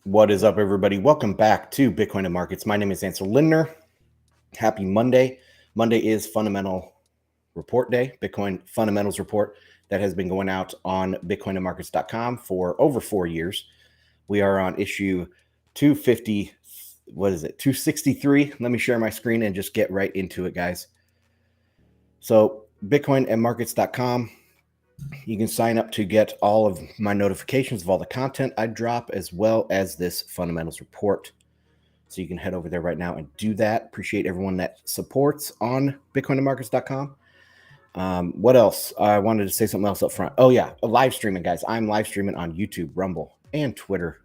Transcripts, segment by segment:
What is up, everybody? Welcome back to Bitcoin and Markets. My name is Ansel Lindner. Happy Monday. Monday is Fundamental Report Day, Bitcoin Fundamentals Report that has been going out on bitcoinandmarkets.com for over 4 years. We are on issue 250, 263. Let me share my screen and just get right into it, guys. So bitcoinandmarkets.com. You can sign up to get all of my notifications of all the content I drop, as well as this fundamentals report. So you can head over there right now and do that. Appreciate everyone that supports on bitcoinandmarkets.com. What else? I wanted to say something else up front. Oh yeah, live streaming, guys. I'm live streaming on YouTube, Rumble, and Twitter.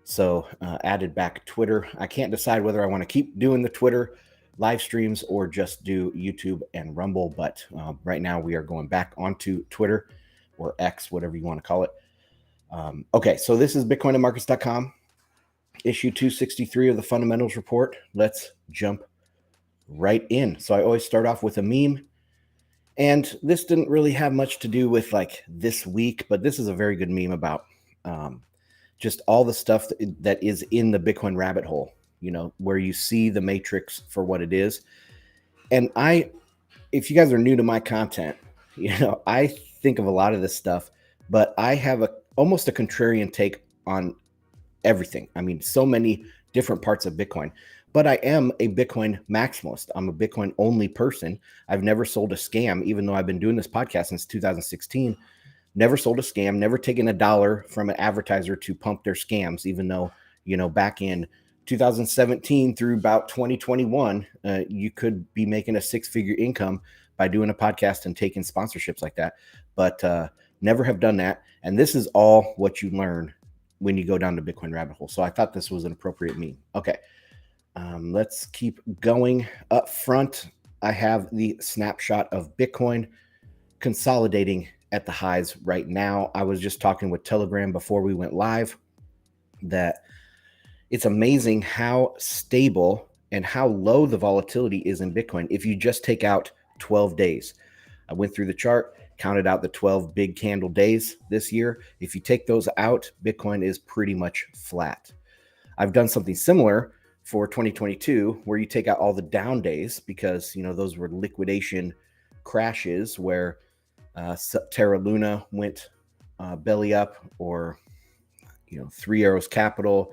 So added back Twitter. I can't decide whether I want to keep doing the Twitter live streams or just do YouTube and Rumble, but right now we are going back onto Twitter or X, whatever you want to call it. Okay, so this is bitcoinandmarkets.com, issue 263 of the fundamentals report. Let's jump right in. So I always start off with a meme, and this didn't really have much to do with like this week, but this is a very good meme about just all the stuff that is in the Bitcoin rabbit hole, you know, where you see the matrix for what it is. And if you guys are new to my content, you know, I think of a lot of this stuff, but I have almost a contrarian take on everything. I mean, so many different parts of Bitcoin, but I am a Bitcoin maximalist. I'm a Bitcoin only person. I've never sold a scam, even though I've been doing this podcast since 2016. Never sold a scam, never taken a dollar from an advertiser to pump their scams, even though, you know, back in 2017 through about 2021, you could be making a six-figure income by doing a podcast and taking sponsorships like that. But never have done that. And this is all what you learn when you go down the Bitcoin rabbit hole. So I thought this was an appropriate meme. Okay, let's keep going. Up front, I have the snapshot of Bitcoin consolidating at the highs right now. I was just talking with Telegram before we went live that it's amazing how stable and how low the volatility is in Bitcoin if you just take out 12 days. I went through the chart, counted out the 12 big candle days this year. If you take those out, Bitcoin is pretty much flat. I've done something similar for 2022 where you take out all the down days because, you know, those were liquidation crashes where Terra Luna went belly up, or, you know, Three Arrows Capital,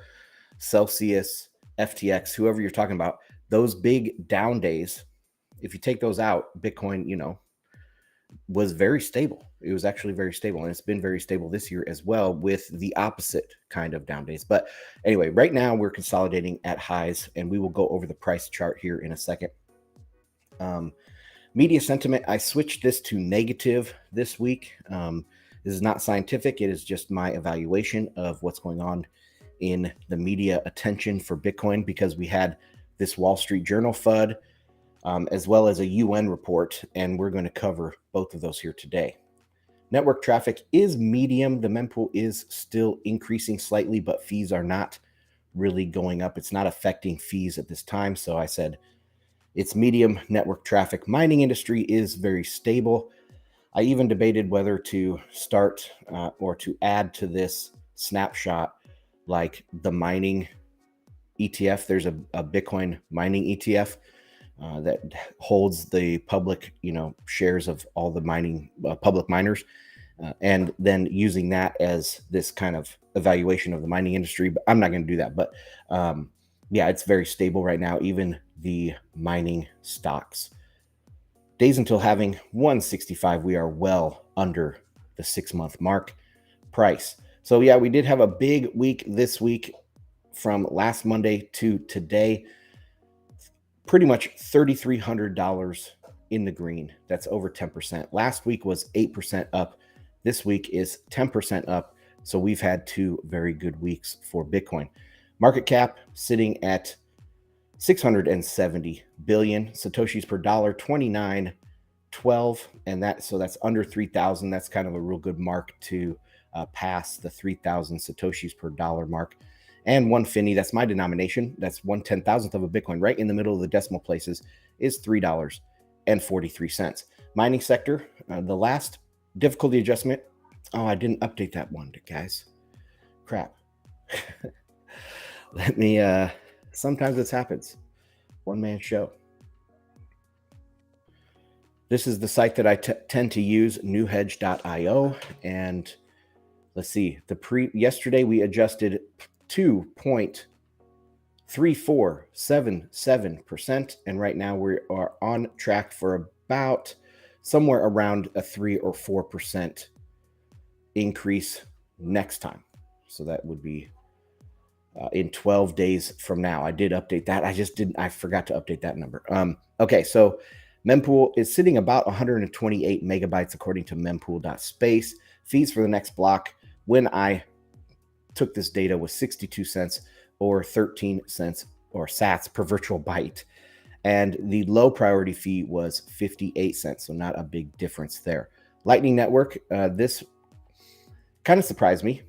Celsius, FTX, whoever you're talking about, those big down days, if you take those out, Bitcoin, you know, was very stable. It was actually very stable, and it's been very stable this year as well with the opposite kind of down days. But anyway, right now we're consolidating at highs, and we will go over the price chart here in a second. Media sentiment, I switched this to negative this week. This is not scientific. It is just my evaluation of what's going on in the media attention for Bitcoin, because we had this Wall Street Journal FUD, as well as a UN report, and we're going to cover both of those here today. Network traffic is medium. The mempool is still increasing slightly, but fees are not really going up. It's not affecting fees at this time. So I said it's medium network traffic. Mining industry is very stable. I even debated whether to start or to add to this snapshot like the mining ETF. There's a Bitcoin mining ETF that holds the public, you know, shares of all the mining public miners, and then using that as this kind of evaluation of the mining industry. But I'm not going to do that. But yeah, it's very stable right now, even the mining stocks. Days until having 165, we are well under the 6-month mark. Price. So yeah, we did have a big week this week from last Monday to today. Pretty much $3,300 in the green. That's over 10%. Last week was 8% up. This week is 10% up. So we've had 2 very good weeks for Bitcoin. Market cap sitting at 670 billion. Satoshis per dollar, 29.12. And that's under 3,000. That's kind of a real good mark to pass the 3,000 Satoshis per dollar mark. And 1 finny, that's my denomination. That's 1/10,000th of a Bitcoin, right in the middle of the decimal places, is $3.43. Mining sector, the last difficulty adjustment. Oh, I didn't update that one, guys. Crap. Let me, sometimes this happens. One man show. This is the site that I tend to use, newhedge.io. And let's see, yesterday we adjusted 2.3477%. And right now we are on track for about somewhere around a 3 or 4% increase next time. So that would be in 12 days from now. I did update that. I forgot to update that number. Okay, so mempool is sitting about 128 megabytes according to mempool.space. Fees for the next block when I took this data was 62 cents or 13 cents or sats per virtual byte. And the low priority fee was 58 cents. So not a big difference there. Lightning Network, this kind of surprised me.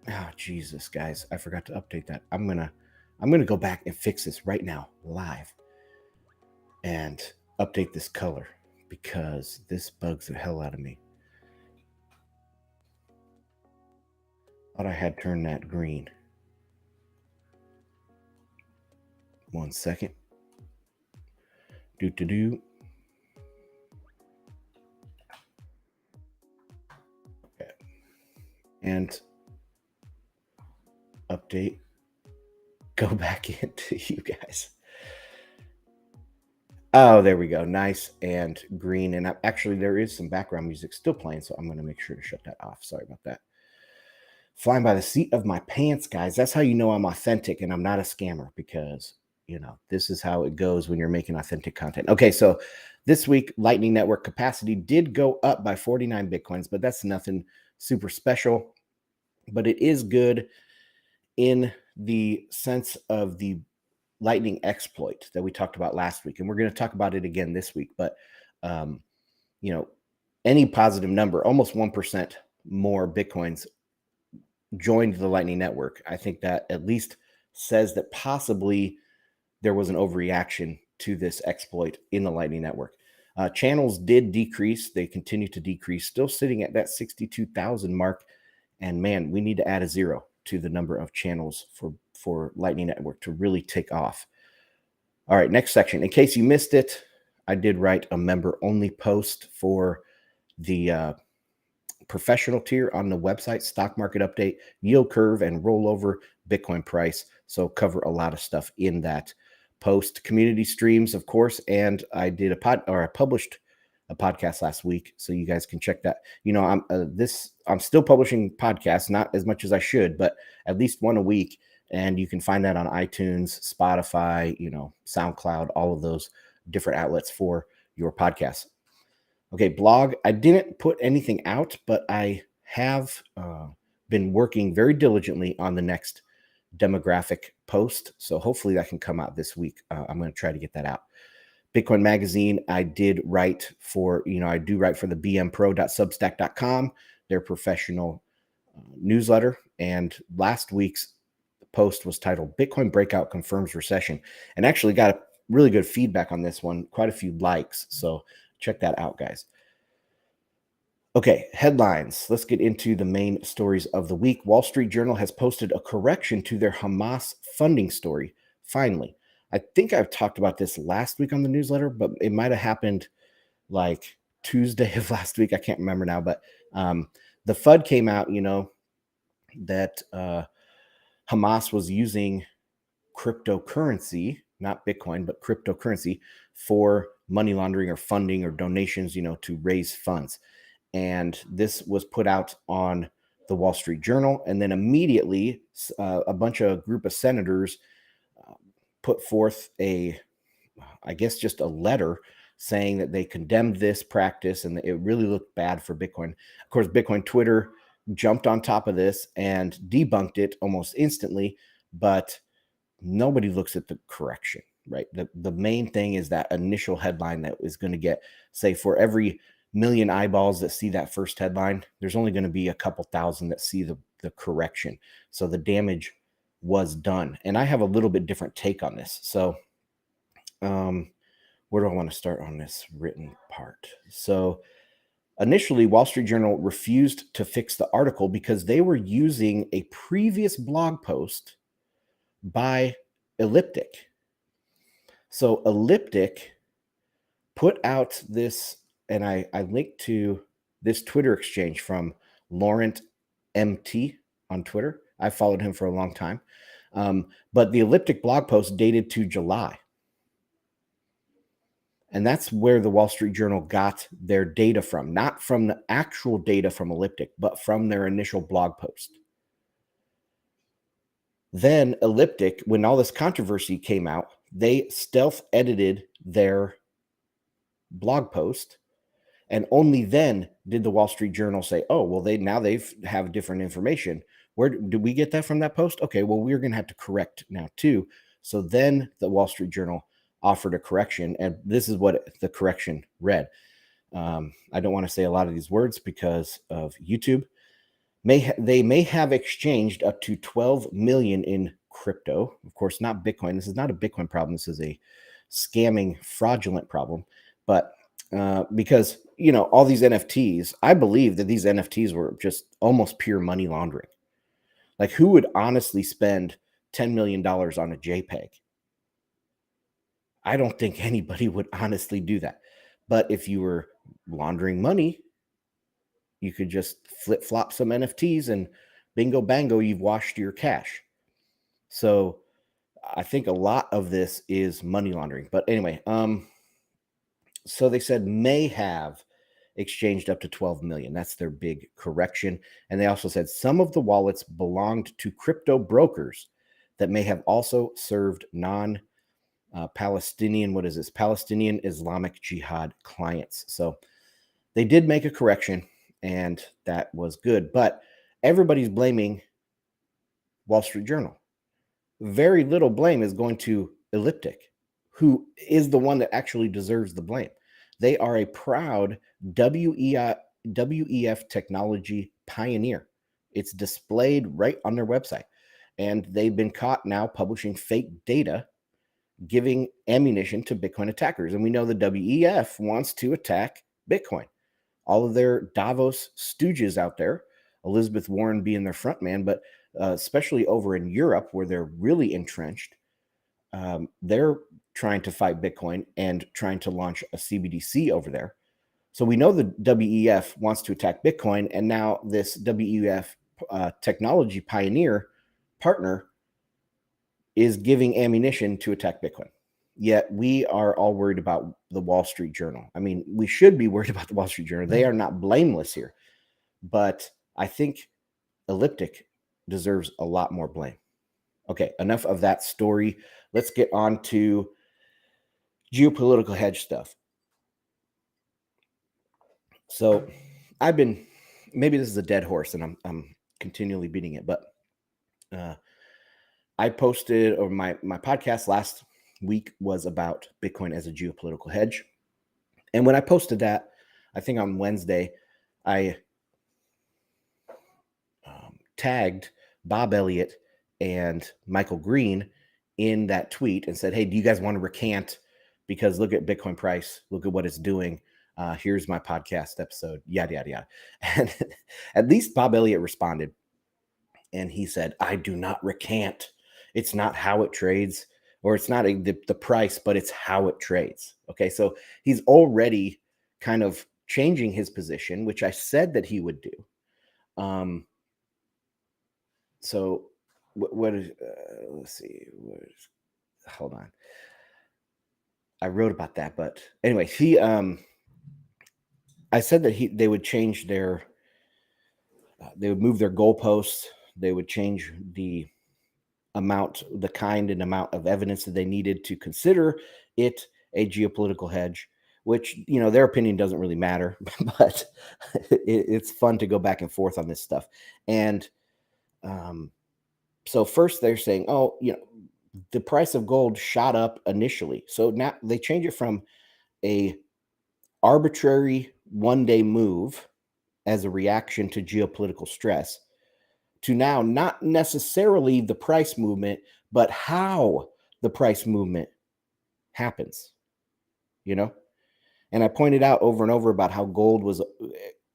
Oh, Jesus, guys, I forgot to update that. I'm gonna go back and fix this right now, live, and update this color because this bugs the hell out of me. Thought I had turned that green. One second. Do. Okay. And update. Go back into you guys. Oh, there we go. Nice and green. And actually, there is some background music still playing, so I'm going to make sure to shut that off. Sorry about that. Flying by the seat of my pants, guys. That's how you know I'm authentic and I'm not a scammer because, this is how it goes when you're making authentic content. Okay, so this week, Lightning Network capacity did go up by 49 Bitcoins, but that's nothing super special. But it is good in the sense of the Lightning exploit that we talked about last week. And we're going to talk about it again this week. But, any positive number, almost 1% more Bitcoins joined the Lightning Network. I think that at least says that possibly there was an overreaction to this exploit in the Lightning Network. Channels did decrease. They continue to decrease, still sitting at that 62,000 mark. And man, we need to add a 0 to the number of channels for Lightning Network to really take off. All right, next section. In case you missed it, I did write a member-only post for the professional tier on the website, stock market update, yield curve, and rollover Bitcoin price. So cover a lot of stuff in that post. Community streams, of course, and I did I published a podcast last week, so you guys can check that. I'm still publishing podcasts, not as much as I should, but at least one a week, and you can find that on iTunes, Spotify, SoundCloud, all of those different outlets for your podcasts. Okay, blog. I didn't put anything out, but I have been working very diligently on the next demographic post. So hopefully that can come out this week. I'm going to try to get that out. Bitcoin Magazine, I did write for, I do write for the bmpro.substack.com, their professional newsletter. And last week's post was titled Bitcoin Breakout Confirms Recession, and actually got really good feedback on this one, quite a few likes. So check that out, guys. Okay, headlines. Let's get into the main stories of the week. Wall Street Journal has posted a correction to their Hamas funding story. Finally, I think I've talked about this last week on the newsletter, but it might have happened like Tuesday of last week. I can't remember now, but the FUD came out, that Hamas was using cryptocurrency, not Bitcoin, but cryptocurrency for money laundering or funding or donations, to raise funds. And this was put out on the Wall Street Journal. And then immediately a group of senators put forth just a letter saying that they condemned this practice and that it really looked bad for Bitcoin. Of course, Bitcoin Twitter jumped on top of this and debunked it almost instantly, but nobody looks at the correction, right? The main thing is that initial headline that is going to get, say, for every million eyeballs that see that first headline, there's only going to be a couple thousand that see the correction. So the damage was done. And I have a little bit different take on this. So where do I want to start on this written part? So initially, Wall Street Journal refused to fix the article because they were using a previous blog post by Elliptic. So Elliptic put out this, and I linked to this Twitter exchange from Laurent MT on Twitter. I followed him for a long time. But the Elliptic blog post dated to July. And that's where the Wall Street Journal got their data from, not from the actual data from Elliptic, but from their initial blog post. Then Elliptic, when all this controversy came out, they stealth edited their blog post. And only then did the Wall Street Journal say, oh, well, they have different information. Where did we get that from that post? Okay, well, we're going to have to correct now too. So then the Wall Street Journal offered a correction, and this is what the correction read. I don't want to say a lot of these words because of YouTube. They may have exchanged up to 12 million in crypto. Of course, not Bitcoin. This is not a Bitcoin problem. This is a scamming, fraudulent problem. But because, all these NFTs, I believe that these NFTs were just almost pure money laundering. Like, who would honestly spend $10 million on a JPEG? I don't think anybody would honestly do that. But if you were laundering money, you could just flip-flop some NFTs and bingo bango, you've washed your cash. So I think a lot of this is money laundering. But anyway, so they said may have exchanged up to 12 million. That's their big correction. And they also said some of the wallets belonged to crypto brokers that may have also served Palestinian Islamic Jihad clients. So they did make a correction, and that was good. But everybody's blaming Wall Street Journal. Very little blame is going to Elliptic, who is the one that actually deserves the blame. They are a proud WEF technology pioneer. It's displayed right on their website. And they've been caught now publishing fake data, giving ammunition to Bitcoin attackers. And we know the WEF wants to attack Bitcoin. All of their Davos stooges out there, Elizabeth Warren being their front man, but especially over in Europe where they're really entrenched, they're trying to fight Bitcoin and trying to launch a CBDC over there. So we know the WEF wants to attack Bitcoin, and now this WEF technology pioneer partner is giving ammunition to attack Bitcoin. Yet we are all worried about the Wall Street Journal. I mean, we should be worried about the Wall Street Journal. They are not blameless here. But I think Elliptic deserves a lot more blame. Okay, enough of that story. Let's get on to geopolitical hedge stuff. So maybe this is a dead horse and I'm continually beating it, but I posted, or my podcast last week was about Bitcoin as a geopolitical hedge. And when I posted that, I think on Wednesday, I tagged Bob Elliott and Michael Green in that tweet and said, hey, do you guys want to recant? Because look at Bitcoin price, look at what it's doing. Here's my podcast episode, yada, yada, yada. And at least Bob Elliott responded. And he said, I do not recant. It's not how it trades, or it's not the price, but it's how it trades. Okay, so he's already kind of changing his position, which I said that he would do. So what is, let's see, hold on. I wrote about that, but anyway, I said that they would change they would move their goalposts. They would change the kind and amount of evidence that they needed to consider it a geopolitical hedge, which, their opinion doesn't really matter, but it's fun to go back and forth on this stuff. And so first they're saying, the price of gold shot up initially. So now they change it from a arbitrary one-day move as a reaction to geopolitical stress to now not necessarily the price movement, but how the price movement happens, And I pointed out over and over about how gold was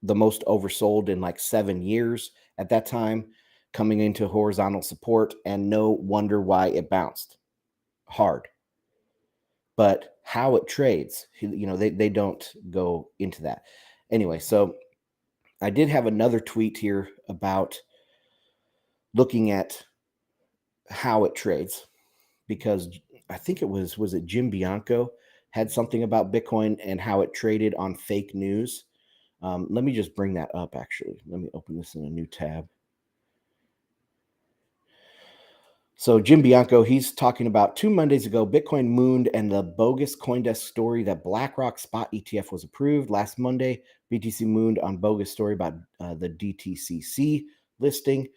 the most oversold in like 7 years at that time. coming into horizontal support, and no wonder why it bounced hard. But how it trades, they don't go into that. Anyway, so I did have another tweet here about looking at how it trades, because I think was it Jim Bianco had something about Bitcoin and how it traded on fake news. Let me just bring that up, actually. Let me open this in a new tab. So Jim Bianco, he's talking about 2 Mondays ago, Bitcoin mooned and the bogus CoinDesk story that BlackRock spot ETF was approved. Last Monday, BTC mooned on bogus story about the DTCC listing.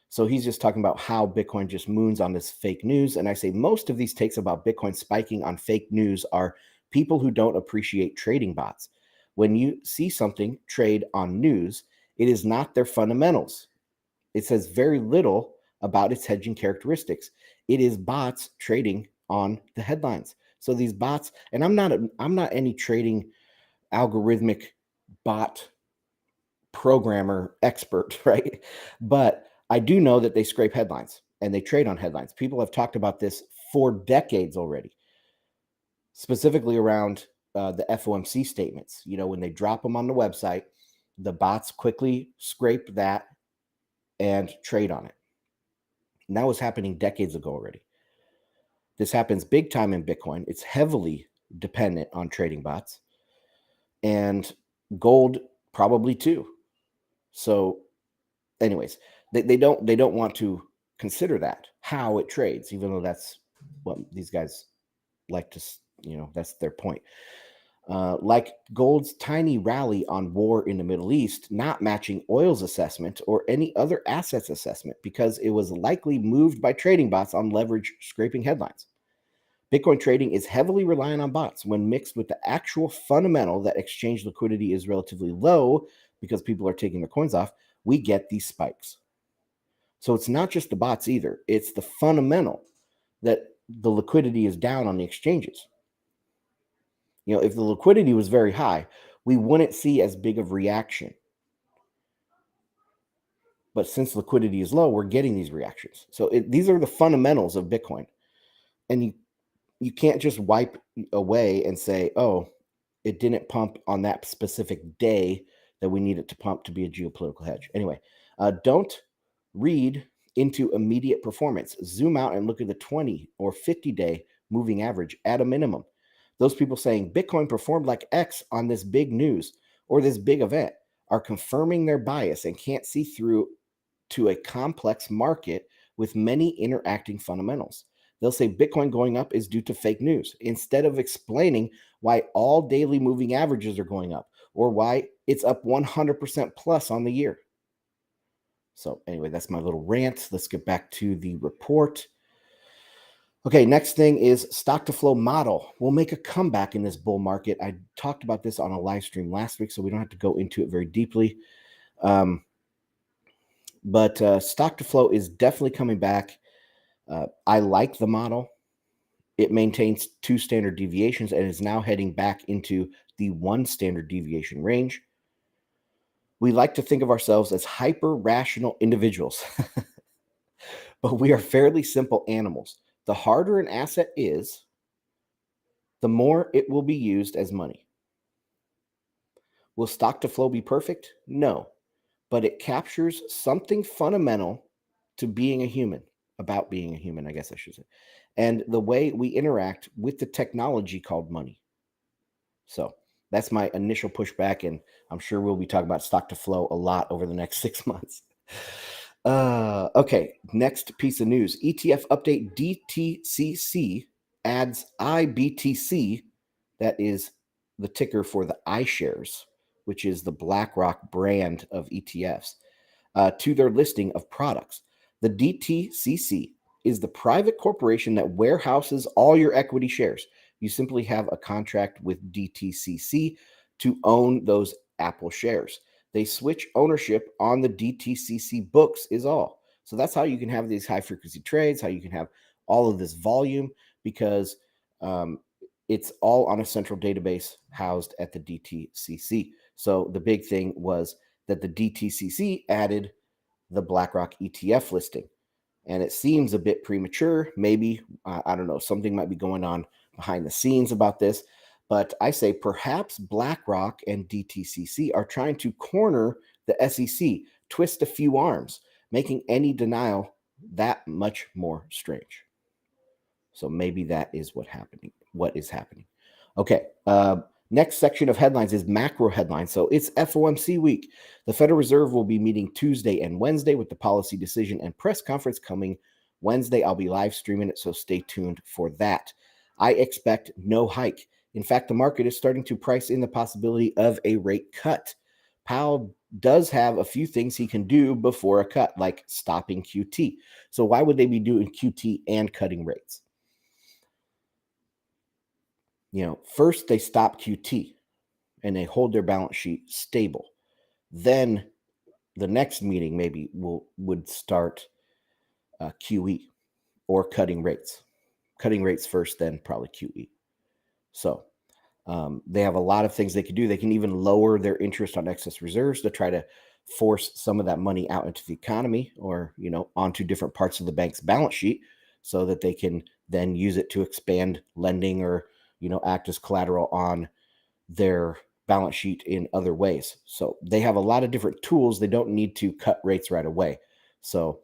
So he's just talking about how Bitcoin just moons on this fake news. And I say most of these takes about Bitcoin spiking on fake news are people who don't appreciate trading bots. When you see something trade on news, it is not their fundamentals. It says very little about its hedging characteristics. It is bots trading on the headlines. So these bots, and I'm not any trading algorithmic bot programmer expert, right? But I do know that they scrape headlines and they trade on headlines. People have talked about this for decades already, specifically around the FOMC statements. When they drop them on the website, the bots quickly scrape that and trade on it. And that was happening decades ago already. This happens big time in Bitcoin. It's heavily dependent on trading bots, and gold probably too. So anyways, they don't want to consider that, how it trades, even though that's what these guys like to, that's their point. Like gold's tiny rally on war in the Middle East, not matching oil's assessment or any other asset's assessment because it was likely moved by trading bots on leverage scraping headlines. Bitcoin trading is heavily reliant on bots. When mixed with the actual fundamental that exchange liquidity is relatively low because people are taking their coins off, we get these spikes. So it's not just the bots either. It's the fundamental that the liquidity is down on the exchanges. If the liquidity was very high, we wouldn't see as big of reaction. But since liquidity is low, we're getting these reactions. So these are the fundamentals of Bitcoin. And you can't just wipe away and say, oh, it didn't pump on that specific day that we need it to pump to be a geopolitical hedge. Anyway, don't read into immediate performance. Zoom out and look at the 20 or 50-day moving average at a minimum. Those people saying Bitcoin performed like X on this big news or this big event are confirming their bias and can't see through to a complex market with many interacting fundamentals. They'll say Bitcoin going up is due to fake news instead of explaining why all daily moving averages are going up or why it's up 100% plus on the year. So anyway, that's my little rant. Let's get back to the report. Okay, next thing is stock to flow model will make a comeback in this bull market. I talked about this on a live stream last week, so we don't have to go into it very deeply. But stock to flow is definitely coming back. I like the model. It maintains 2 standard deviations and is now heading back into the 1 standard deviation range. We like to think of ourselves as hyper-rational individuals, but we are fairly simple animals. The harder an asset is, the more it will be used as money. Will stock to flow be perfect? No, but it captures something fundamental to being a human, about being a human, I guess I should say, and the way we interact with the technology called money. So that's my initial pushback, and I'm sure we'll be talking about stock to flow a lot over the next 6 months. Okay, next piece of news. ETF update DTCC adds IBTC, that is the ticker for the iShares, which is the BlackRock brand of ETFs, to their listing of products. The DTCC is the private corporation that warehouses all your equity shares. You simply have a contract with DTCC to own those Apple shares. They switch ownership on the DTCC books is all. So that's how you can have these high frequency trades, how you can have all of this volume, because it's all on a central database housed at the DTCC. So the big thing was that the DTCC added the BlackRock ETF listing. And it seems a bit premature. Maybe, I don't know, something might be going on behind the scenes about this. But I say perhaps BlackRock and DTCC are trying to corner the SEC, twist a few arms, making any denial that much more strange. So maybe that is what is happening. Okay. Next section of headlines is macro headlines. So it's FOMC week. The Federal Reserve will be meeting Tuesday and Wednesday with the policy decision and press conference coming Wednesday. I'll be live streaming it, so stay tuned for that. I expect no hike. In fact, the market is starting to price in the possibility of a rate cut. Powell does have a few things he can do before a cut, like stopping QT. So why would they be doing QT and cutting rates? First they stop QT and they hold their balance sheet stable. Then the next meeting maybe would start QE or cutting rates. Cutting rates first, then probably QE. So they have a lot of things they could do. They can even lower their interest on excess reserves to try to force some of that money out into the economy or, onto different parts of the bank's balance sheet so that they can then use it to expand lending or, act as collateral on their balance sheet in other ways. So they have a lot of different tools. They don't need to cut rates right away. So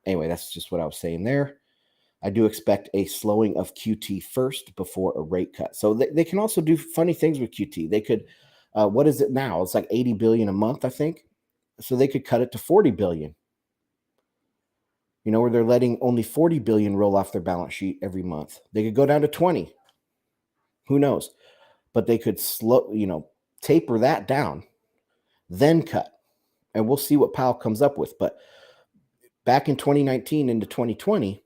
anyway, that's just what I was saying there. I do expect a slowing of QT first before a rate cut. So they can also do funny things with QT. They could, what is it now? It's like 80 billion a month, I think. So they could cut it to 40 billion. Where they're letting only 40 billion roll off their balance sheet every month. They could go down to 20. Who knows? But they could taper that down, then cut. And we'll see what Powell comes up with. But back in 2019 into 2020,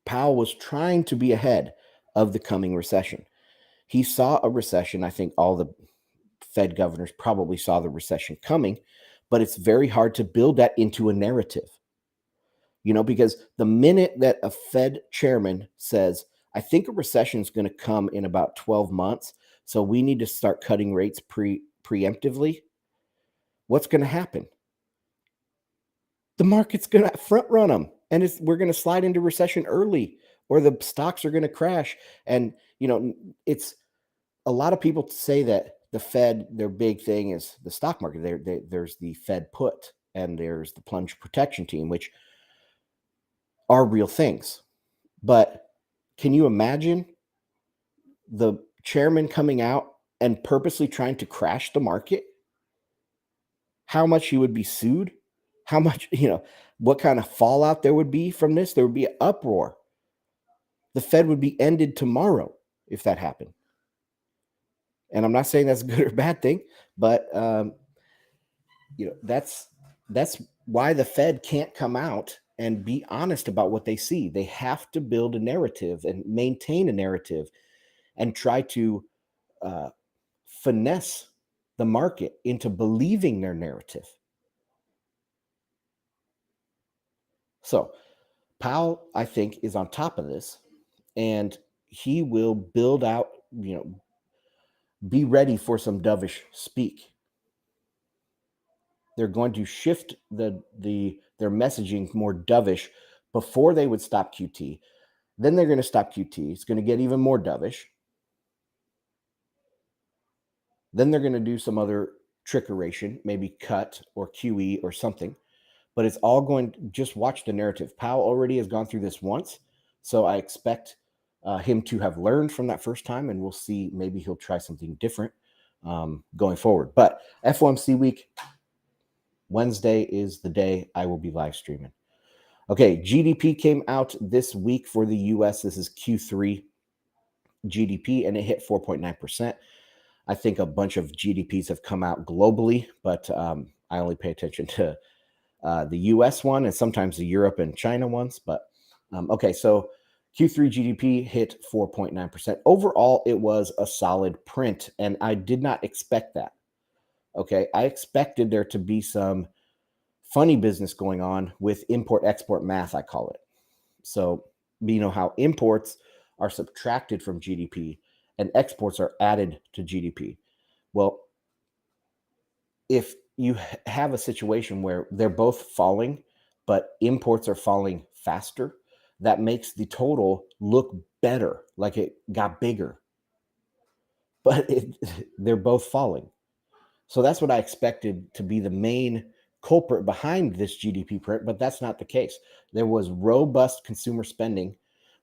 Powell was trying to be ahead of the coming recession. He saw a recession. I think all the Fed governors probably saw the recession coming, but it's very hard to build that into a narrative. Because the minute that a Fed chairman says, I think a recession is going to come in about 12 months, so we need to start cutting rates preemptively, what's going to happen? The market's going to front run them, and we're going to slide into recession early, or the stocks are going to crash. And, it's a lot of people say that the Fed, their big thing is the stock market. There's the Fed put, and there's the plunge protection team, which are real things. But can you imagine the chairman coming out and purposely trying to crash the market? How much he would be sued? How much, what kind of fallout there would be from this? There would be an uproar. The Fed would be ended tomorrow if that happened. And I'm not saying that's a good or bad thing, but that's why the Fed can't come out and be honest about what they see. They have to build a narrative and maintain a narrative and try to finesse the market into believing their narrative. So Powell, I think, is on top of this, and he will build out, be ready for some dovish speak. They're going to shift their messaging more dovish before they would stop QT. Then they're going to stop QT. It's going to get even more dovish. Then they're going to do some other trickeration, maybe cut or QE or something. But it's all going to just watch the narrative. Powell already has gone through this once. So I expect him to have learned from that first time, and we'll see. Maybe he'll try something different going forward. But FOMC week, Wednesday is the day I will be live streaming. Okay, GDP came out this week for the U.S. This is Q3 GDP, and it hit 4.9%. I think a bunch of GDPs have come out globally, but I only pay attention to the U.S. one and sometimes the Europe and China ones. But okay, so Q3 GDP hit 4.9%. Overall, it was a solid print, and I did not expect that. Okay, I expected there to be some funny business going on with import-export math, I call it. So, how imports are subtracted from GDP and exports are added to GDP. Well, if you have a situation where they're both falling, but imports are falling faster. That makes the total look better, like it got bigger, but they're both falling. So that's what I expected to be the main culprit behind this GDP print, but that's not the case. There was robust consumer spending,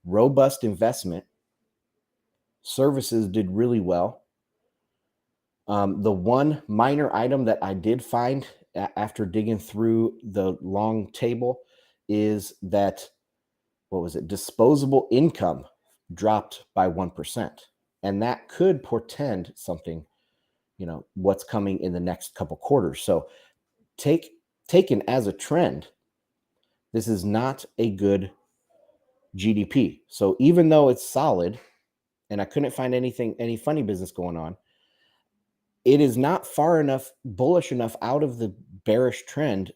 robust investment. Services did really well. The one minor item that I did find after digging through the long table is that, what was it? Disposable income dropped by 1%. And that could portend something, what's coming in the next couple quarters. So taken as a trend, this is not a good GDP. So even though it's solid, and I couldn't find any funny business going on, it is not far enough, bullish enough out of the bearish trend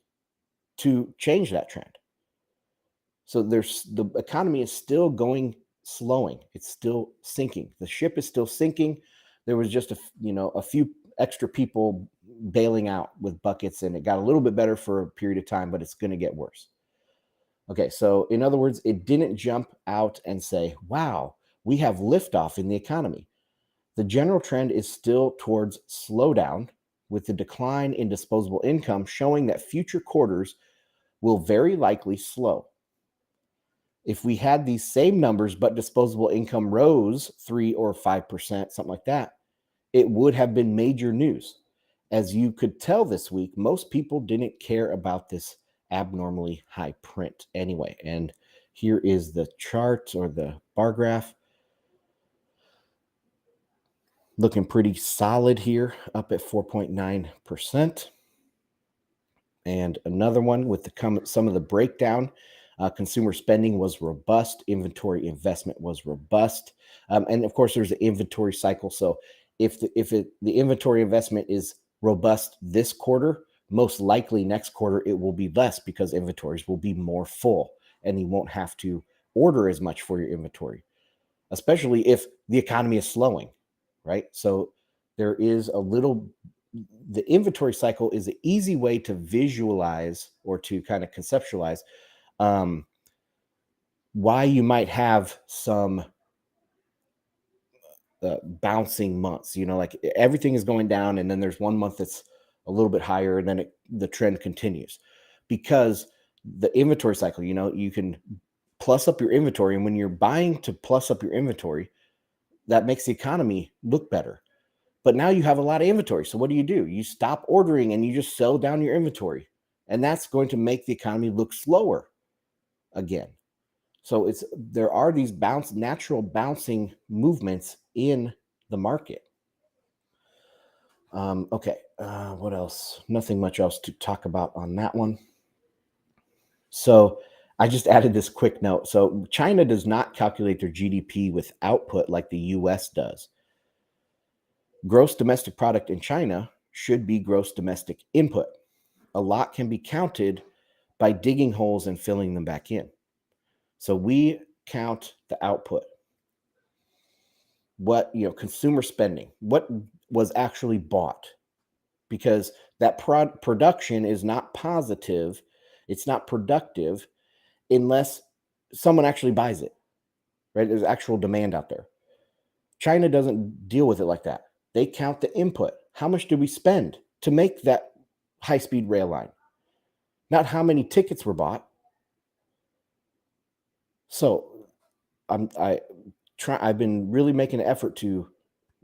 to change that trend. So the economy is still slowing. It's still sinking. The ship is still sinking. There was just a few extra people bailing out with buckets, and it got a little bit better for a period of time, but it's going to get worse. Okay, so in other words, it didn't jump out and say, wow, we have liftoff in the economy. The general trend is still towards slowdown, with the decline in disposable income showing that future quarters will very likely slow. If we had these same numbers, but disposable income rose 3 or 5%, something like that, it would have been major news. As you could tell this week, most people didn't care about this abnormally high print anyway. And here is the chart or the bar graph. Looking pretty solid here, up at 4.9%. And another one with some of the breakdown. Consumer spending was robust. Inventory investment was robust. And of course, there's an inventory cycle. So if the inventory investment is robust this quarter, most likely next quarter it will be less because inventories will be more full and you won't have to order as much for your inventory, especially if the economy is slowing, right? So there is the inventory cycle is an easy way to visualize or to kind of conceptualize why you might have some bouncing months. Like everything is going down, and then there's one month that's a little bit higher, and then the trend continues because the inventory cycle. You can plus up your inventory, and when you're buying to plus up your inventory, that makes the economy look better. But now you have a lot of inventory. So what do? You stop ordering and you just sell down your inventory. And that's going to make the economy look slower again. So there are these natural bouncing movements in the market. Okay. What else? Nothing much else to talk about on that one. So I just added this quick note. So China does not calculate their GDP with output like the US does. Gross domestic product in China should be gross domestic input. A lot can be counted by digging holes and filling them back in. So we count the output. What, consumer spending, what was actually bought, because that production is not positive. It's not productive unless someone actually buys it, right? There's actual demand out there. China doesn't deal with it like that. They count the input. How much did we spend to make that high-speed rail line? Not how many tickets were bought. So I've been really making an effort to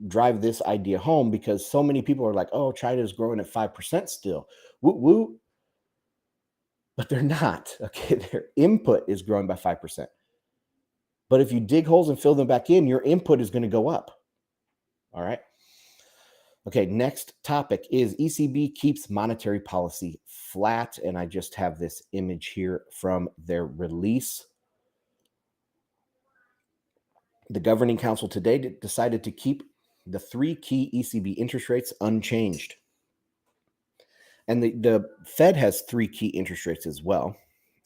drive this idea home because so many people are like, oh, China is growing at 5% still. Woo woo. But they're not. Okay, their input is growing by 5%. But if you dig holes and fill them back in, your input is going to go up. All right. Okay, next topic is ECB keeps monetary policy flat. And I just have this image here from their release. The Governing Council today decided to keep the 3 key ECB interest rates unchanged. And the Fed has 3 key interest rates as well.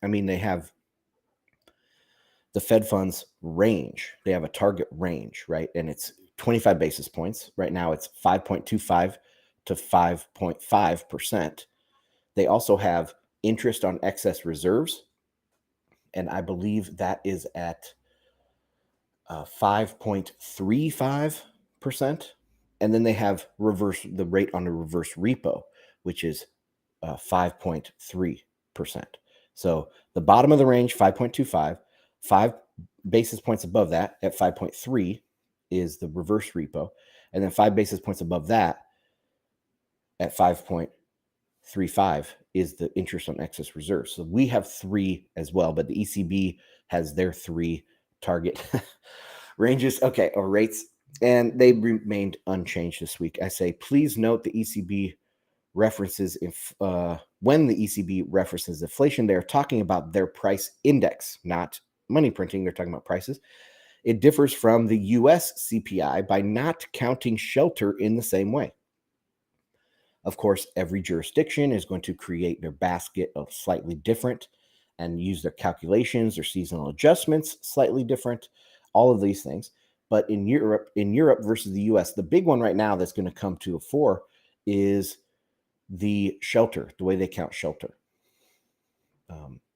I mean, they have the Fed funds range. They have a target range, right? And it's 25 basis points. Right now, it's 5.25% to 5.5%. They also have interest on excess reserves, and I believe that is at 5.35%. And then they have the rate on a reverse repo, which is 5.3%. So the bottom of the range, 5.25, 5 basis points above that at 5.3 is the reverse repo. And then 5 basis points above that at 5.35 is the interest on excess reserves. So we have 3 as well, but the ECB has their 3 target ranges, or rates, and they remained unchanged this week. I say, please note the ECB references when the ECB references inflation, they're talking about their price index, not money printing. They're talking about prices. It differs from the US CPI by not counting shelter in the same way. Of course, every jurisdiction is going to create their basket of slightly different and use their calculations, their seasonal adjustments slightly different, all of these things. But in Europe versus the US, the big one right now that's going to come to a fore is the shelter, the way they count shelter.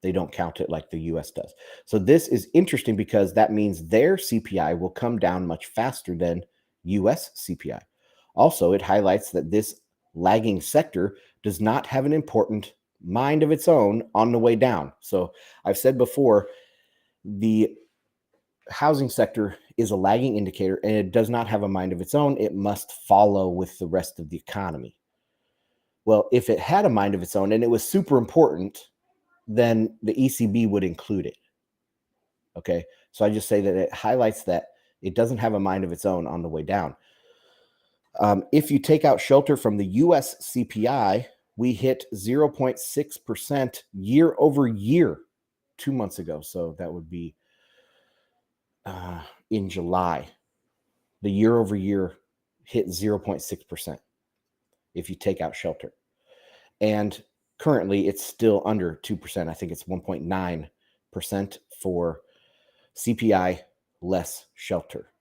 They don't count it like the US does. So this is interesting because that means their CPI will come down much faster than US CPI. Also, it highlights that this lagging sector does not have an important mind of its own on the way down. So I've said before, the housing sector is a lagging indicator and it does not have a mind of its own. It must follow with the rest of the economy. Well, if it had a mind of its own and it was super important, then the ECB would include it. Okay. So I just say that it highlights that it doesn't have a mind of its own on the way down. If you take out shelter from the US CPI, we hit 0.6% year over year 2 months ago. So that would be in July. The year over year hit 0.6% if you take out shelter. And currently it's still under 2%. I think it's 1.9% for CPI less shelter.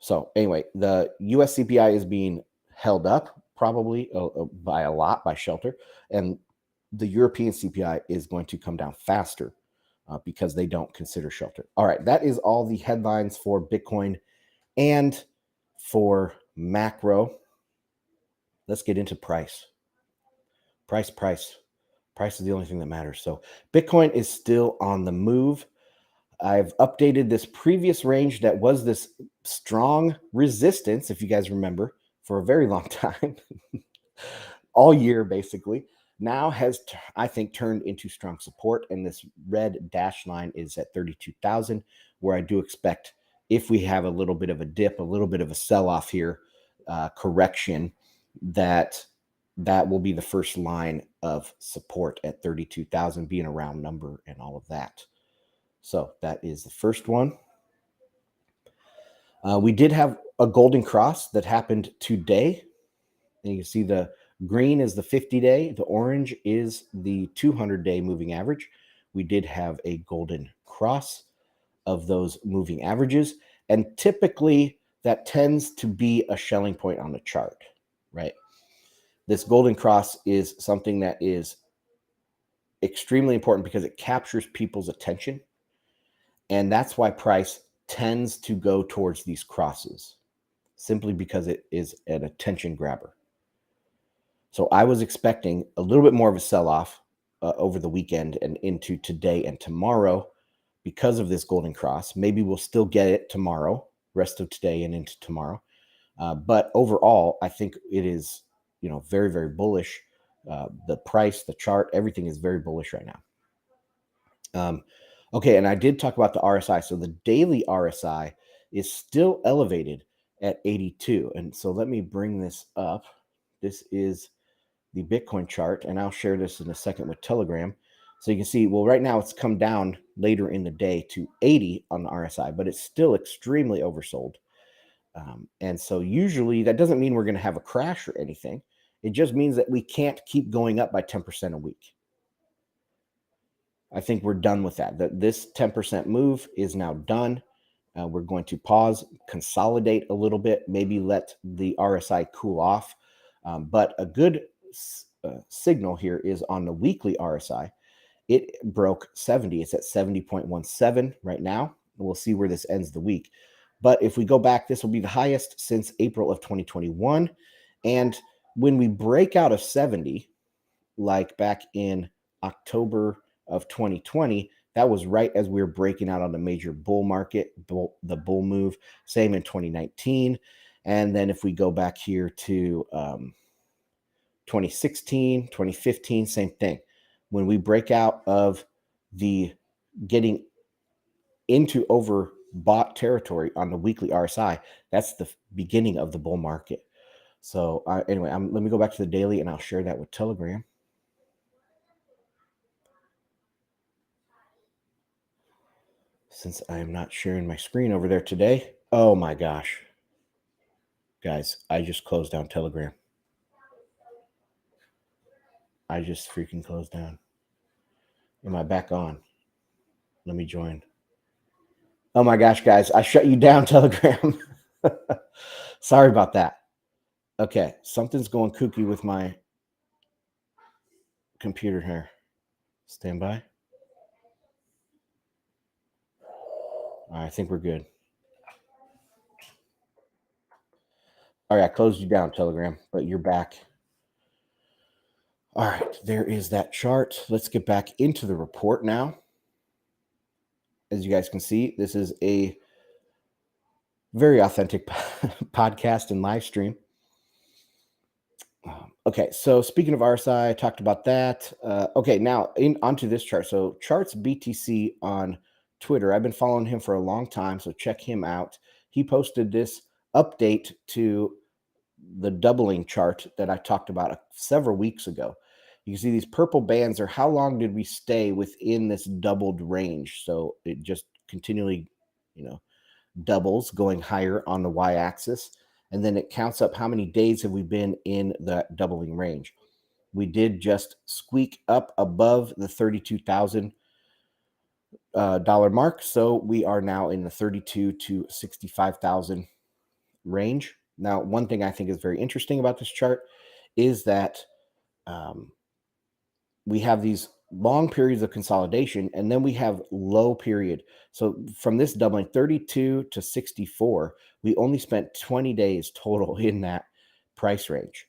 So anyway, the US CPI is being held up probably by a lot by shelter, and the European CPI is going to come down faster because they don't consider shelter. All right, that is all the headlines for Bitcoin and for macro. Let's get into price. Price is the only thing that matters. So Bitcoin is still on the move. I've updated this previous range that was this strong resistance, if you guys remember, for a very long time, all year basically, now has, I think, turned into strong support. And this red dash line is at 32,000, where I do expect, if we have a little bit of a dip, a little bit of a sell-off here, correction, that will be the first line of support at 32,000, being a round number and all of that. So that is the first one. We did have a golden cross that happened today. And you can see the green is the 50-day. The orange is the 200-day moving average. We did have a golden cross of those moving averages. And typically that tends to be a shelling point on the chart, right? This golden cross is something that is extremely important because it captures people's attention. And that's why price tends to go towards these crosses, simply because it is an attention grabber. So I was expecting a little bit more of a sell-off over the weekend and into today and tomorrow because of this golden cross. Maybe we'll still get it tomorrow, rest of today and into tomorrow. But overall, I think it is, very, very bullish. The price, the chart, everything is very bullish right now. Okay, and I did talk about the RSI. So the daily RSI is still elevated at 82. And so let me bring this up. This is the Bitcoin chart, and I'll share this in a second with Telegram. So you can see, well, right now it's come down later in the day to 80 on the RSI, but it's still extremely oversold. And so usually that doesn't mean we're going to have a crash or anything. It just means that we can't keep going up by 10% a week. I think we're done with that. This 10% move is now done. We're going to pause, consolidate a little bit, maybe let the RSI cool off But a good signal here is on the weekly RSI. It broke 70. It's at 70.17 right now. We'll see where this ends the week. But if we go back, this will be the highest since April of 2021. And when we break out of 70, like back in October of 2020, that was right as we were breaking out on the major bull market, the bull move. Same in 2019. And then if we go back here to 2016, 2015, same thing. When we break out of the getting into overbought territory on the weekly RSI, that's the beginning of the bull market. So anyway, let me go back to the daily and I'll share that with Telegram. Since I am not sharing my screen over there today. Oh my gosh. Guys, I just closed down Telegram. I just freaking closed down. Am I back on? Let me join. Oh my gosh, guys, I shut you down, Telegram. Sorry about that. Okay, something's going kooky with my computer here. Stand by. All right, I think we're good. All right, I closed you down, Telegram, but you're back. All right, there is that chart. Let's get back into the report now. As you guys can see, this is a very authentic podcast and live stream. Okay, so speaking of RSI, I talked about that. Okay, now onto this chart. So Charts BTC on Twitter. I've been following him for a long time, so check him out. He posted this update to the doubling chart that I talked about several weeks ago. You can see these purple bands are how long did we stay within this doubled range. So it just continually, doubles going higher on the y-axis. And then it counts up how many days have we been in that doubling range. We did just squeak up above the $32,000 mark. So we are now in the 32 to 65,000 range. Now, one thing I think is very interesting about this chart is that we have these long periods of consolidation, and then we have low period. So from this doubling 32 to 64, we only spent 20 days total in that price range.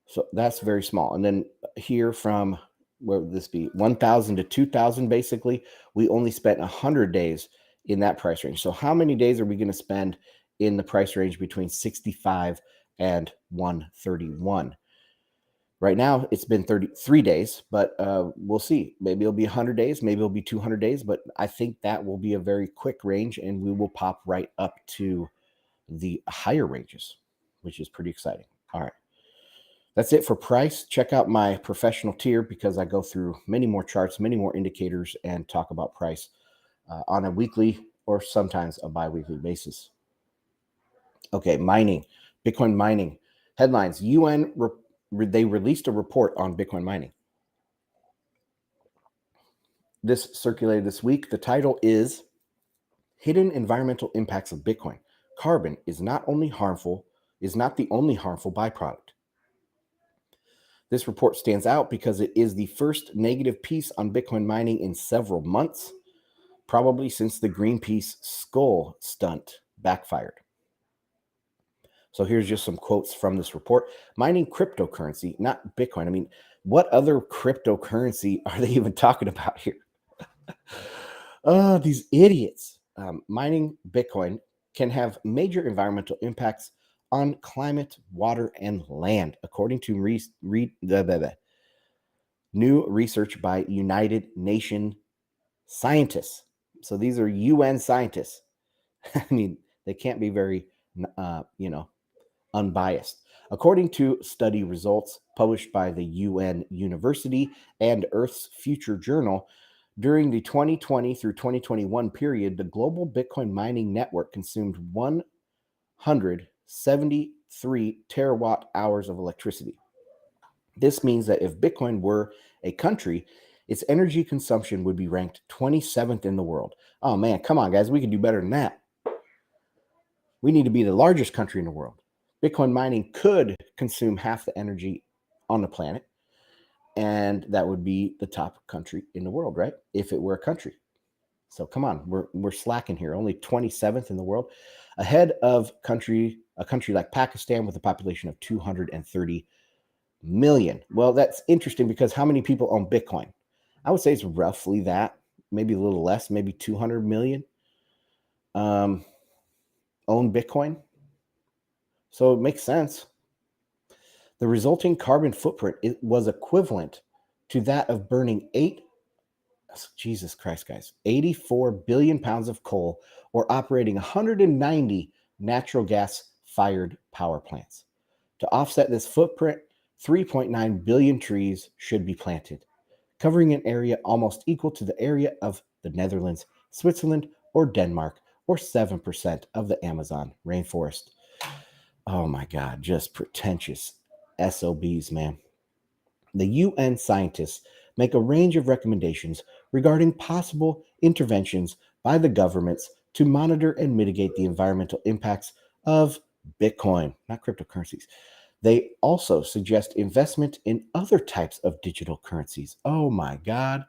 So that's very small. And then here from, where would this be, 1,000 to 2,000, basically, we only spent 100 days in that price range. So how many days are we going to spend in the price range between 65 and 131? Right now, it's been 33 days, but we'll see. Maybe it'll be 100 days. Maybe it'll be 200 days. But I think that will be a very quick range, and we will pop right up to the higher ranges, which is pretty exciting. All right. That's it for price. Check out my professional tier because I go through many more charts, many more indicators, and talk about price on a weekly or sometimes a bi-weekly basis. Okay, mining, Bitcoin mining. Headlines, UN they released a report on Bitcoin mining. This circulated this week. The title is Hidden Environmental Impacts of Bitcoin. Carbon is not the only harmful byproduct. This report stands out because it is the first negative piece on Bitcoin mining in several months, probably since the Greenpeace skull stunt backfired. So here's just some quotes from this report. Mining cryptocurrency, not Bitcoin. I mean, what other cryptocurrency are they even talking about here? Oh, these idiots. Mining Bitcoin can have major environmental impacts on climate, water, and land, according to new research by United Nations scientists. So these are UN scientists. I mean, they can't be very, unbiased. According to study results published by the UN University and Earth's Future Journal, during the 2020 through 2021 period, the global Bitcoin mining network consumed 173 terawatt hours of electricity. This means that if Bitcoin were a country, its energy consumption would be ranked 27th in the world. Oh man, come on, guys, we can do better than that. We need to be the largest country in the world. Bitcoin mining could consume half the energy on the planet, and that would be the top country in the world, right? If it were a country. So come on, we're slacking here. Only 27th in the world, ahead of a country like Pakistan with a population of 230 million. Well, that's interesting because how many people own Bitcoin? I would say it's roughly that, maybe a little less, maybe 200 million own Bitcoin. So it makes sense. The resulting carbon footprint was equivalent to that of burning Jesus Christ, guys, 84 billion pounds of coal or operating 190 natural gas-fired power plants. To offset this footprint, 3.9 billion trees should be planted, covering an area almost equal to the area of the Netherlands, Switzerland, or Denmark, or 7% of the Amazon rainforest. Oh my God, just pretentious SOBs, man. The UN scientists make a range of recommendations regarding possible interventions by the governments to monitor and mitigate the environmental impacts of Bitcoin, not cryptocurrencies. They also suggest investment in other types of digital currencies. Oh my God,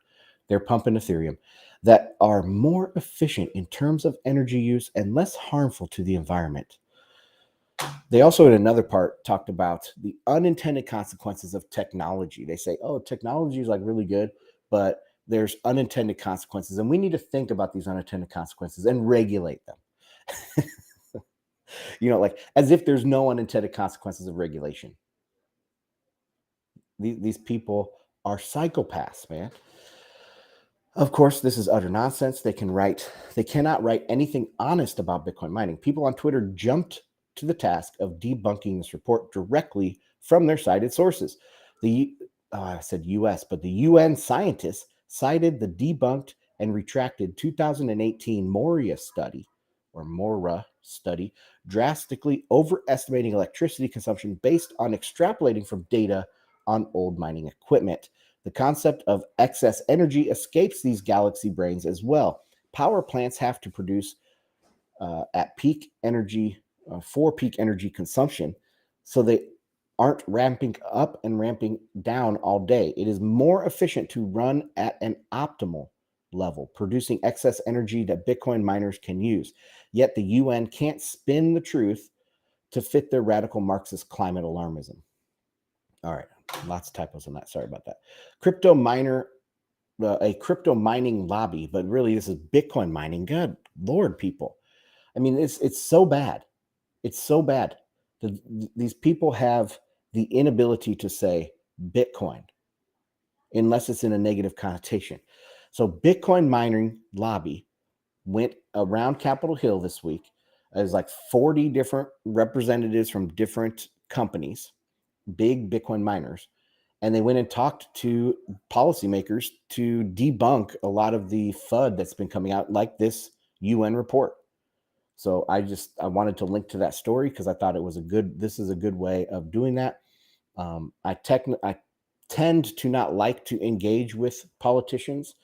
they're pumping Ethereum that are more efficient in terms of energy use and less harmful to the environment. They also, in another part, talked about the unintended consequences of technology. They say, oh, technology is like really good, but there's unintended consequences. And we need to think about these unintended consequences and regulate them. Like as if there's no unintended consequences of regulation. These people are psychopaths, man. Of course, this is utter nonsense. They cannot write anything honest about Bitcoin mining. People on Twitter jumped to the task of debunking this report directly from their cited sources. I said US, but the UN scientists cited the debunked and retracted 2018 Mora study, drastically overestimating electricity consumption based on extrapolating from data on old mining equipment. The concept of excess energy escapes these galaxy brains as well. Power plants have to produce at peak energy for peak energy consumption, so they aren't ramping up and ramping down all day. It is more efficient to run at an optimal level, producing excess energy that Bitcoin miners can use. Yet the UN can't spin the truth to fit their radical Marxist climate alarmism. All right, lots of typos on that. Sorry about that. A crypto mining lobby, but really this is Bitcoin mining. Good Lord, people. I mean, it's so bad. It's so bad. These people have the inability to say Bitcoin unless it's in a negative connotation. So Bitcoin mining lobby went around Capitol Hill this week. There's like 40 different representatives from different companies, big Bitcoin miners, and they went and talked to policymakers to debunk a lot of the FUD that's been coming out, like this UN report. So I wanted to link to that story because I thought this is a good way of doing that. I tend to not like to engage with politicians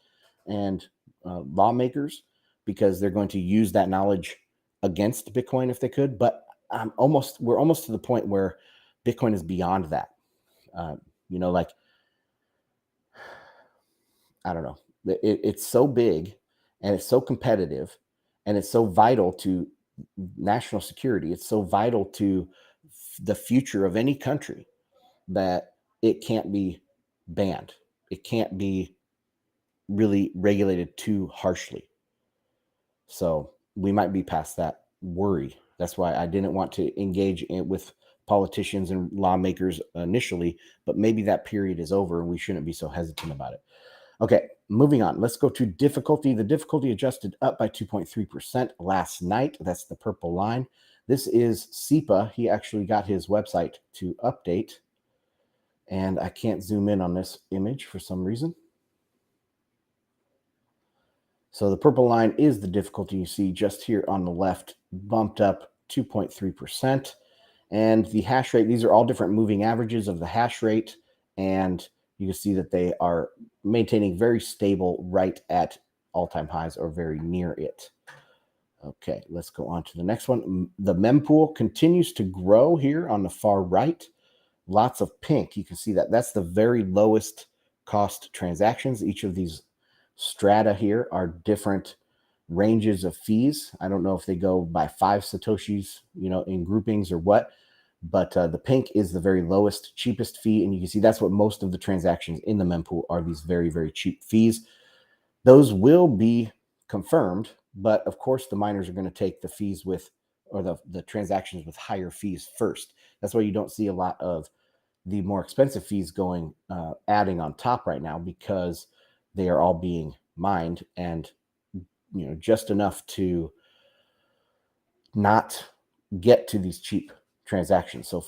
and lawmakers because they're going to use that knowledge against Bitcoin if they could. But we're almost to the point where Bitcoin is beyond that. Like, I don't know. It's so big and it's so competitive and it's so vital to national security. It's so vital to the future of any country that it can't be banned. It can't be really regulated too harshly. So we might be past that worry. That's why I didn't want to engage with politicians and lawmakers initially, but maybe that period is over and we shouldn't be so hesitant about it. Okay, moving on. Let's go to difficulty. The difficulty adjusted up by 2.3% last night. That's the purple line. This is SEPA. He actually got his website to update. And I can't zoom in on this image for some reason. So the purple line is the difficulty you see just here on the left, bumped up 2.3%. And the hash rate, these are all different moving averages of the hash rate. And you can see that they are maintaining very stable right at all-time highs or very near it. Okay, let's go on to the next one. The mempool continues to grow here on the far right. Lots of pink. You can see that that's the very lowest cost transactions. Each of these strata here are different ranges of fees. I don't know if they go by 5 Satoshis, in groupings or what, but the pink is the very lowest, cheapest fee. And you can see that's what most of the transactions in the mempool are, these very, very cheap fees. Those will be confirmed, but of course the miners are going to take the fees with, or the transactions with higher fees first. That's why you don't see a lot of the more expensive fees going adding on top right now, because they are all being mined, and just enough to not get to these cheap transactions. So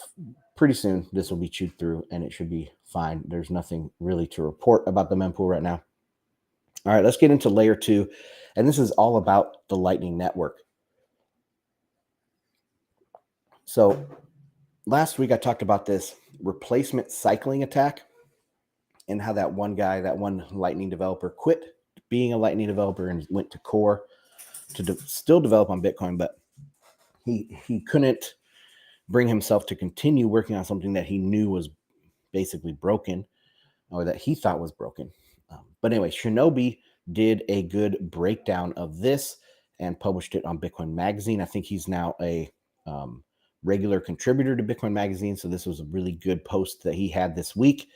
pretty soon this will be chewed through and it should be fine. There's nothing really to report about the mempool right now. All right, let's get into layer 2, and this is all about the Lightning Network. So last week I talked about this replacement cycling attack and how that one guy, that one Lightning developer, quit being a Lightning developer and went to Core to still develop on Bitcoin, but he couldn't bring himself to continue working on something that he knew was basically broken, or that he thought was broken. But anyway, Shinobi did a good breakdown of this and published it on Bitcoin Magazine. I think he's now a regular contributor to Bitcoin Magazine, so this was a really good post that he had this week.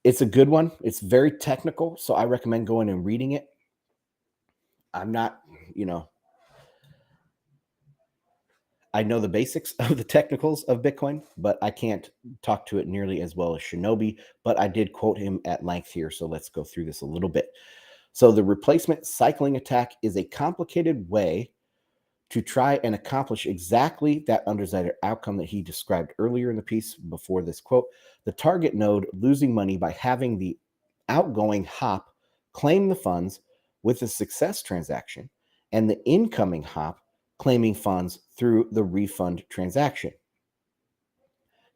It's a good one. It's very technical, so I recommend going and reading it. I'm not, I know the basics of the technicals of Bitcoin, but I can't talk to it nearly as well as Shinobi, but I did quote him at length here, so let's go through this a little bit. So the replacement cycling attack is a complicated way to try and accomplish exactly that undesired outcome that he described earlier in the piece before this quote. The target node losing money by having the outgoing hop claim the funds with a success transaction, and the incoming hop claiming funds through the refund transaction.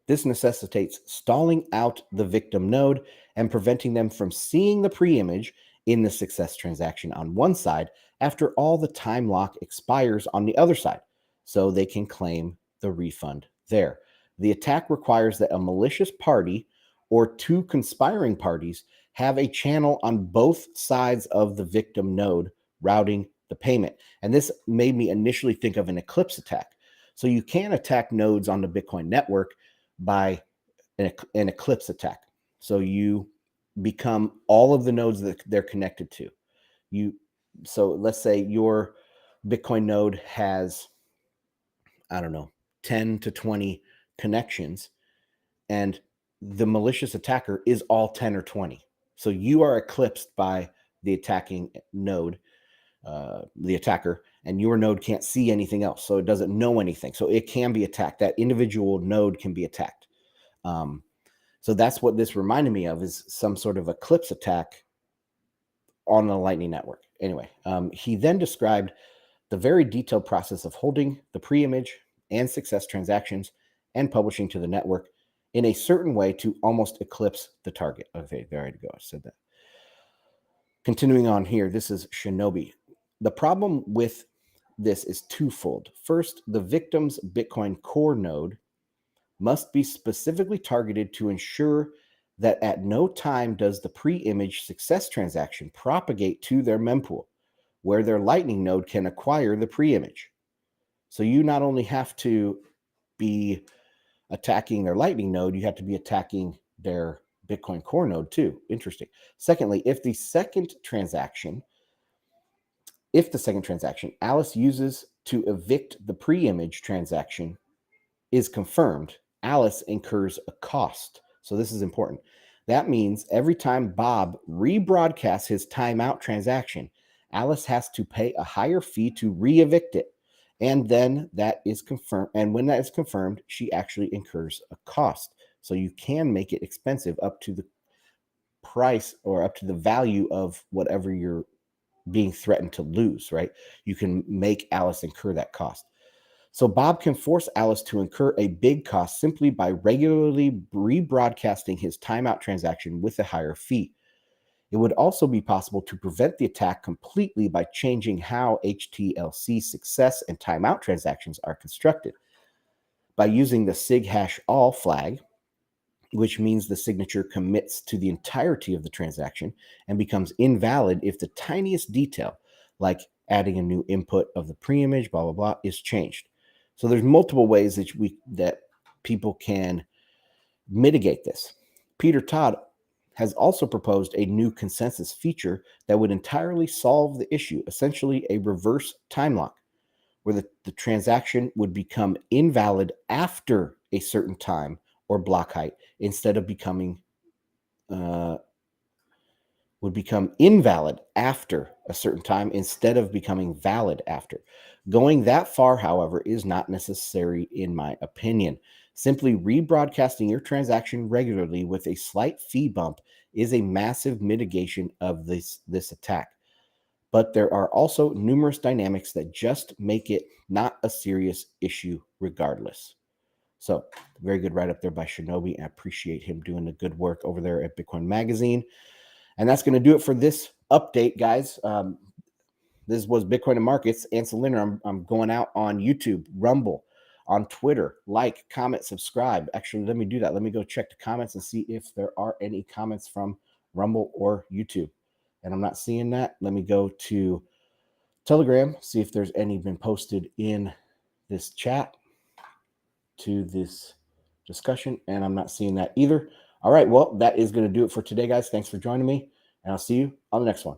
This necessitates stalling out the victim node and preventing them from seeing the pre-image in the success transaction on one side after all the time lock expires on the other side, so they can claim the refund there. The attack requires that a malicious party or two conspiring parties have a channel on both sides of the victim node routing the payment. And this made me initially think of an eclipse attack. So you can attack nodes on the Bitcoin network by an eclipse attack. So you become all of the nodes that they're connected to. So let's say your Bitcoin node has, 10 to 20 connections, and the malicious attacker is all 10 or 20. So you are eclipsed by the attacking node, the attacker, and your node can't see anything else. So it doesn't know anything. So it can be attacked. That individual node can be attacked. So that's what this reminded me of, is some sort of eclipse attack on the Lightning Network. Anyway, he then described the very detailed process of holding the pre-image and success transactions and publishing to the network in a certain way to almost eclipse the target. Okay, there I go. I said that. Continuing on here, this is Shinobi. The problem with this is twofold. First, the victim's Bitcoin core node must be specifically targeted to ensure that at no time does the pre-image success transaction propagate to their mempool, where their Lightning node can acquire the pre-image. So you not only have to be attacking their Lightning node, you have to be attacking their Bitcoin core node too. Interesting. Secondly, if the second transaction Alice uses to evict the pre-image transaction is confirmed, Alice incurs a cost. So this is important. That means every time Bob rebroadcasts his timeout transaction, Alice has to pay a higher fee to re-evict it. And then that is confirmed. And when that is confirmed, she actually incurs a cost. So you can make it expensive up to the price or up to the value of whatever you're being threatened to lose, right? You can make Alice incur that cost. So Bob can force Alice to incur a big cost simply by regularly rebroadcasting his timeout transaction with a higher fee. It would also be possible to prevent the attack completely by changing how HTLC success and timeout transactions are constructed. By using the SIG hash all flag, which means the signature commits to the entirety of the transaction and becomes invalid if the tiniest detail, like adding a new input of the pre-image, blah, blah, blah, is changed. So there's multiple ways that people can mitigate this. Peter Todd has also proposed a new consensus feature that would entirely solve the issue, essentially a reverse time lock, where the transaction would become invalid after a certain time or block height instead of becoming would become invalid after a certain time instead of becoming valid after. Going that far, however, is not necessary in my opinion. Simply rebroadcasting your transaction regularly with a slight fee bump is a massive mitigation of this attack. But there are also numerous dynamics that just make it not a serious issue regardless. So, very good write-up there by Shinobi. I appreciate him doing the good work over there at Bitcoin Magazine. And that's going to do it for this update, guys. This was Bitcoin and Markets. Ansel Linner. I'm going out on YouTube, Rumble, on Twitter. Like, comment, subscribe. Actually, let me do that. Let me go check the comments and see if there are any comments from Rumble or YouTube. And I'm not seeing that. Let me go to Telegram, see if there's any been posted in this chat to this discussion. And I'm not seeing that either. All right, well, that is going to do it for today, guys. Thanks for joining me, and I'll see you on the next one.